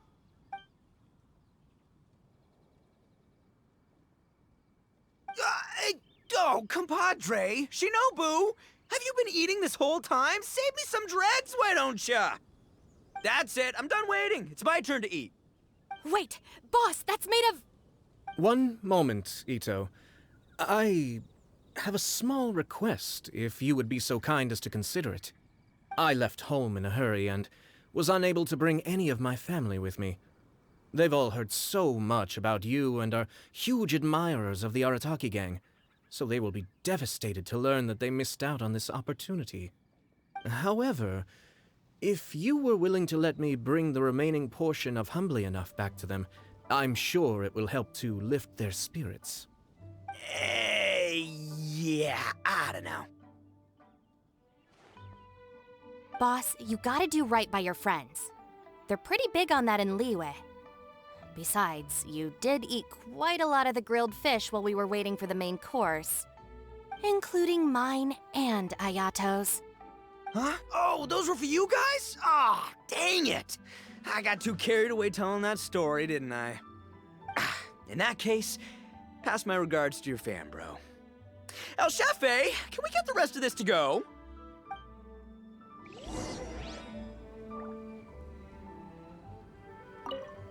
Oh, compadre, Shinobu, have you been eating this whole time? Save me some dregs, why don't ya? That's it, I'm done waiting. It's my turn to eat. Wait, boss, that's made of... One moment, Ito. have a small request, if you would be so kind as to consider it. I left home in a hurry and was unable to bring any of my family with me. They've all heard so much about you and are huge admirers of the Arataki gang, so they will be devastated to learn that they missed out on this opportunity. However, if you were willing to let me bring the remaining portion of Humbly Enough back to them, I'm sure it will help to lift their spirits. Yeah, I don't know. Boss, you gotta do right by your friends. They're pretty big on that in Liyue. Besides, you did eat quite a lot of the grilled fish while we were waiting for the main course. Including mine and Ayato's. Huh? Oh, those were for you guys? Ah, dang it! I got too carried away telling that story, didn't I? In that case, pass my regards to your fan, bro. El Chefe, can we get the rest of this to go?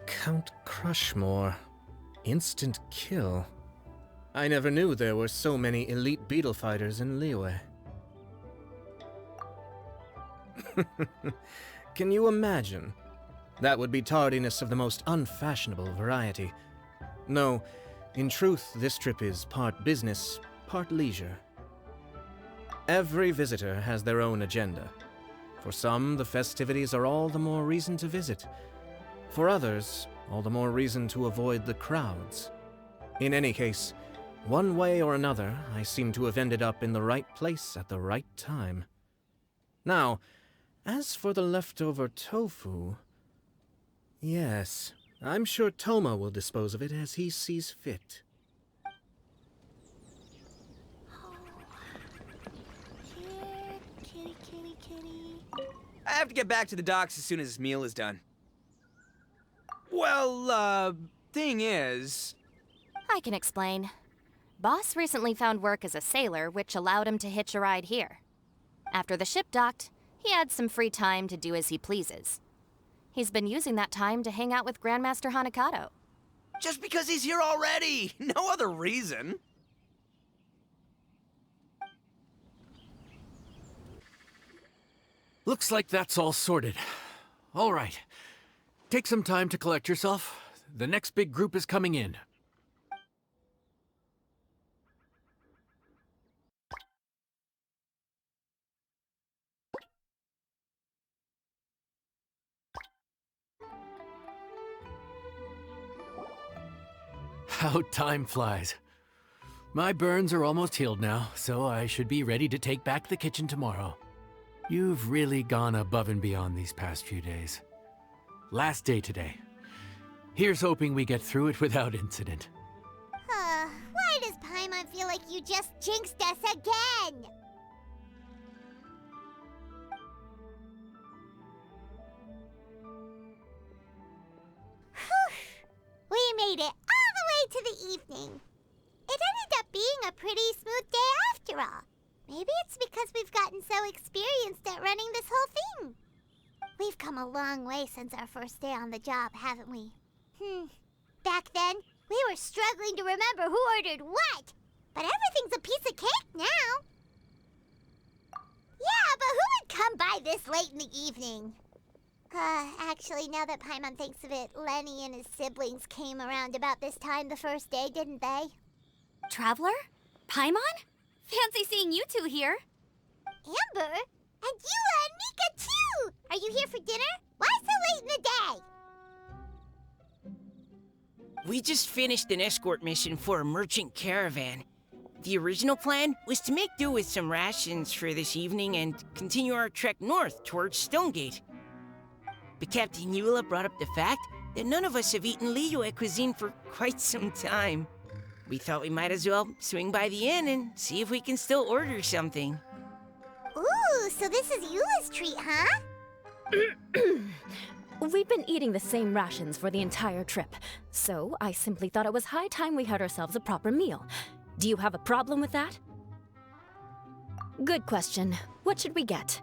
Count Crushmore. Instant kill. I never knew there were so many elite beetle fighters in Liyue. Can you imagine? That would be tardiness of the most unfashionable variety. No, in truth, this trip is part business, part leisure. Every visitor has their own agenda. For some, the festivities are all the more reason to visit. For others, all the more reason to avoid the crowds. In any case, one way or another, I seem to have ended up in the right place at the right time. Now, as for the leftover tofu... Yes, I'm sure Toma will dispose of it as he sees fit. Kitty, kitty, kitty. I have to get back to the docks as soon as this meal is done. Well, thing is... I can explain. Boss recently found work as a sailor, which allowed him to hitch a ride here. After the ship docked, he had some free time to do as he pleases. He's been using that time to hang out with Grandmaster Hanakato. Just because he's here already! No other reason! Looks like that's all sorted. All right. Take some time to collect yourself. The next big group is coming in. How time flies. My burns are almost healed now, so I should be ready to take back the kitchen tomorrow. You've really gone above and beyond these past few days. Last day today. Here's hoping we get through it without incident. Why does Paimon feel like you just jinxed us again? Whew. We made it all the way to the evening. It ended up being a pretty smooth day after all. Maybe it's because we've gotten so experienced at running this whole thing. We've come a long way since our first day on the job, haven't we? Back then, we were struggling to remember who ordered what. But everything's a piece of cake now. Yeah, but who would come by this late in the evening? Actually, now that Paimon thinks of it, Lenny and his siblings came around about this time the first day, didn't they? Traveler? Paimon? Fancy seeing you two here. Amber? And Eula and Mika, too! Are you here for dinner? Why so late in the day? We just finished an escort mission for a merchant caravan. The original plan was to make do with some rations for this evening and continue our trek north towards Stonegate. But Captain Eula brought up the fact that none of us have eaten Liyue cuisine for quite some time. We thought we might as well swing by the inn and see if we can still order something. Ooh, so this is Eula's treat, huh? We've been eating the same rations for the entire trip, so I simply thought it was high time we had ourselves a proper meal. Do you have a problem with that? Good question. What should we get?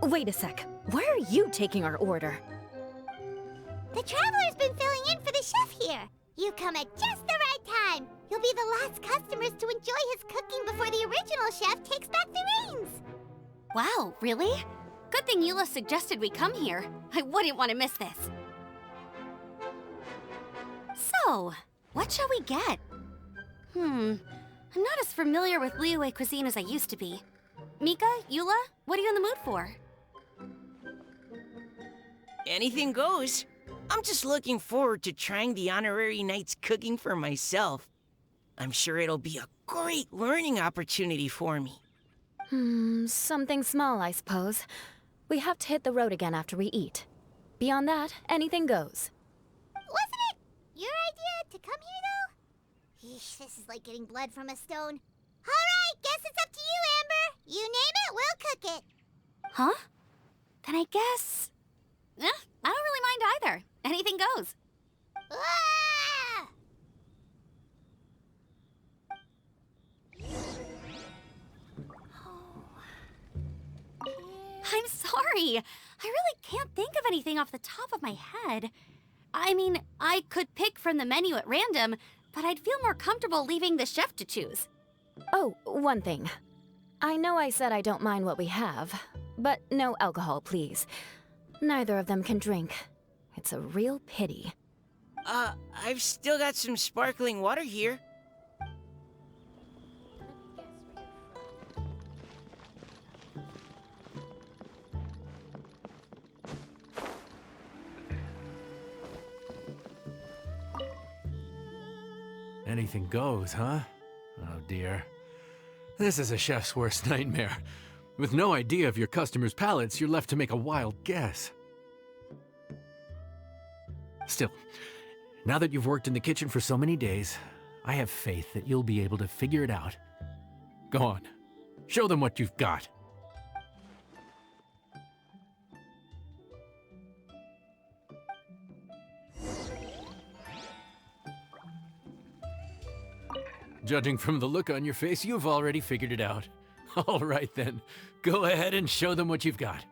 Wait a sec. Why are you taking our order? The Traveler's been filling in for the chef here. You come at just the right time. You'll be the last customers to enjoy his cooking before the original chef takes back the reins. Wow, really? Good thing Eula suggested we come here. I wouldn't want to miss this. So, what shall we get? I'm not as familiar with Liyue cuisine as I used to be. Mika, Eula, what are you in the mood for? Anything goes. I'm just looking forward to trying the honorary knight's cooking for myself. I'm sure it'll be a great learning opportunity for me. Something small, I suppose. We have to hit the road again after we eat. Beyond that, anything goes. Wasn't it your idea to come here, though? Eesh, this is like getting blood from a stone. All right, guess it's up to you, Amber. You name it, we'll cook it. Huh? Then I guess... I don't really mind either. Anything goes. Ah! I'm sorry. I really can't think of anything off the top of my head. I mean, I could pick from the menu at random, but I'd feel more comfortable leaving the chef to choose. Oh, one thing. I know I said I don't mind what we have, but no alcohol, please. Neither of them can drink. It's a real pity. I've still got some sparkling water here. Anything goes, huh? Oh dear. This is a chef's worst nightmare. With no idea of your customers' palates, you're left to make a wild guess. Still, now that you've worked in the kitchen for so many days, I have faith that you'll be able to figure it out. Go on, show them what you've got. Judging from the look on your face, you've already figured it out. All right then, go ahead and show them what you've got.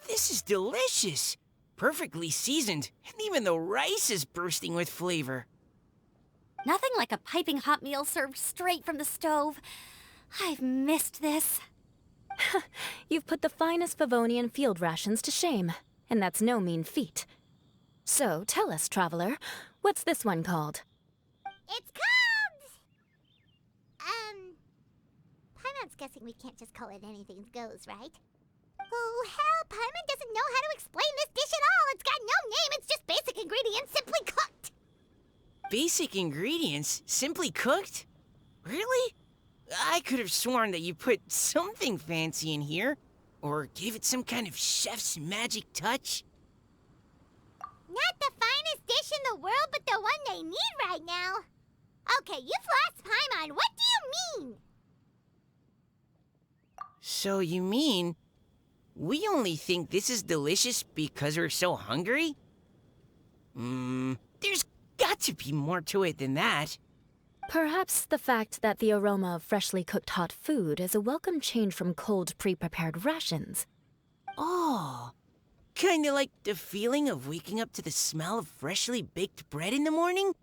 This is delicious. Perfectly seasoned, and even the rice is bursting with flavor. Nothing like a piping hot meal served straight from the stove. I've missed this. You've put the finest Favonian field rations to shame, and that's no mean feat. So tell us, traveler, what's this one called? It's called... Paimon's guessing we can't just call it anything goes, right? Oh, hell, Paimon doesn't know how to explain this dish at all. It's got no name, it's just basic ingredients simply cooked. Basic ingredients? Simply cooked? Really? I could have sworn that you put something fancy in here. Or gave it some kind of chef's magic touch. Not the finest dish in the world, but the one they need right now. Okay, you've lost Paimon. What do you mean? So you mean we only think this is delicious because we're so hungry? There's got to be more to it than that. Perhaps the fact that the aroma of freshly cooked hot food is a welcome change from cold, pre-prepared rations. Oh, kinda like the feeling of waking up to the smell of freshly baked bread in the morning?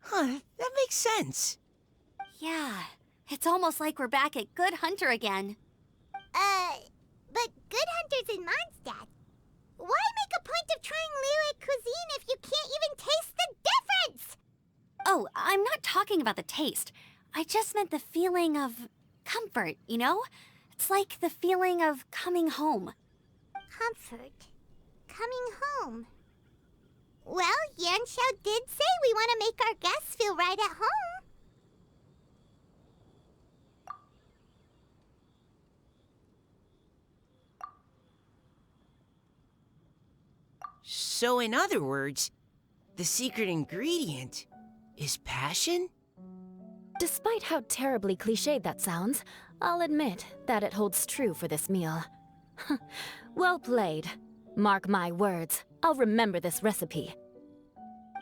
Huh, that makes sense. Yeah, it's almost like we're back at Good Hunter again. But Good Hunter's in Mondstadt. Why make a point of trying Liyue cuisine if you can't even taste the difference? Oh, I'm not talking about the taste. I just meant the feeling of comfort, you know? It's like the feeling of coming home. Comfort. Coming home. Well, Yanxiao did say we want to make our guests feel right at home. So in other words, the secret ingredient is passion? Despite how terribly cliched that sounds, I'll admit that it holds true for this meal. Well played. Mark my words, I'll remember this recipe.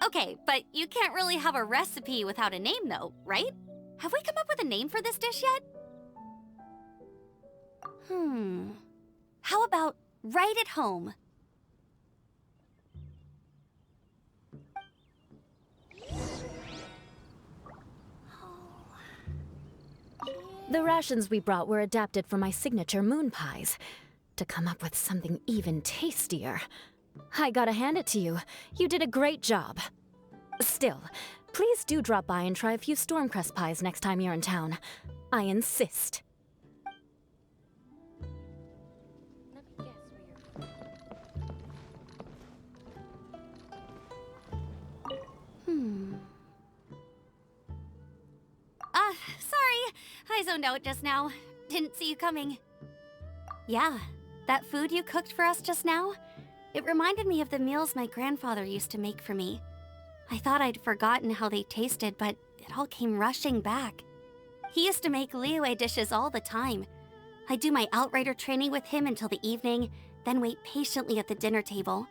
Okay, but you can't really have a recipe without a name though, right? Have we come up with a name for this dish yet? How about right at home? The rations we brought were adapted from my signature moon pies. To come up with something even tastier. I gotta hand it to you. You did a great job. Still, please do drop by and try a few Stormcrest pies next time you're in town. I insist. Let me guess where you're Sorry. I zoned out just now. Didn't see you coming. Yeah, that food you cooked for us just now, it reminded me of the meals my grandfather used to make for me. I thought I'd forgotten how they tasted, but it all came rushing back. He used to make Liyue dishes all the time. I'd do my outrider training with him until the evening, then wait patiently at the dinner table.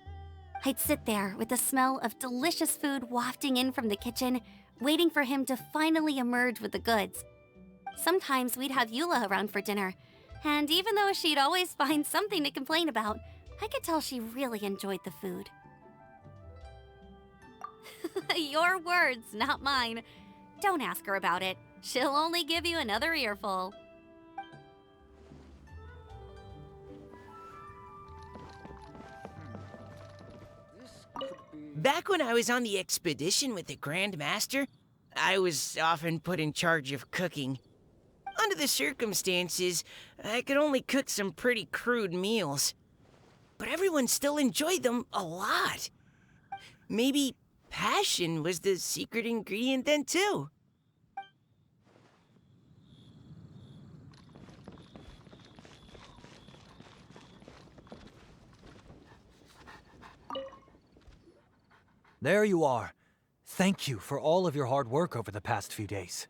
I'd sit there with the smell of delicious food wafting in from the kitchen, waiting for him to finally emerge with the goods. Sometimes we'd have Eula around for dinner, and even though she'd always find something to complain about, I could tell she really enjoyed the food. Your words, not mine. Don't ask her about it. She'll only give you another earful. Back when I was on the expedition with the Grand Master, I was often put in charge of cooking. Under the circumstances, I could only cook some pretty crude meals. But everyone still enjoyed them a lot. Maybe passion was the secret ingredient then too. There you are. Thank you for all of your hard work over the past few days.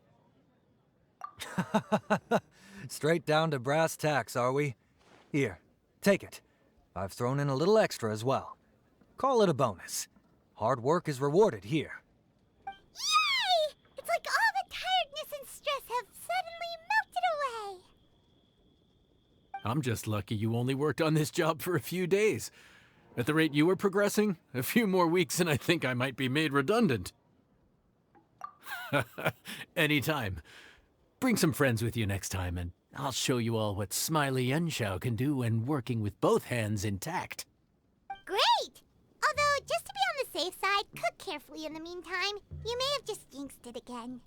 Straight down to brass tacks, are we? Here, take it. I've thrown in a little extra as well. Call it a bonus. Hard work is rewarded here. Yay! It's like all the tiredness and stress have suddenly melted away. I'm just lucky you only worked on this job for a few days. At the rate you were progressing, a few more weeks and I think I might be made redundant. Anytime. Bring some friends with you next time, and I'll show you all what Smiley Yanxiao can do when working with both hands intact. Great! Although, just to be on the safe side, cook carefully in the meantime. You may have just jinxed it again.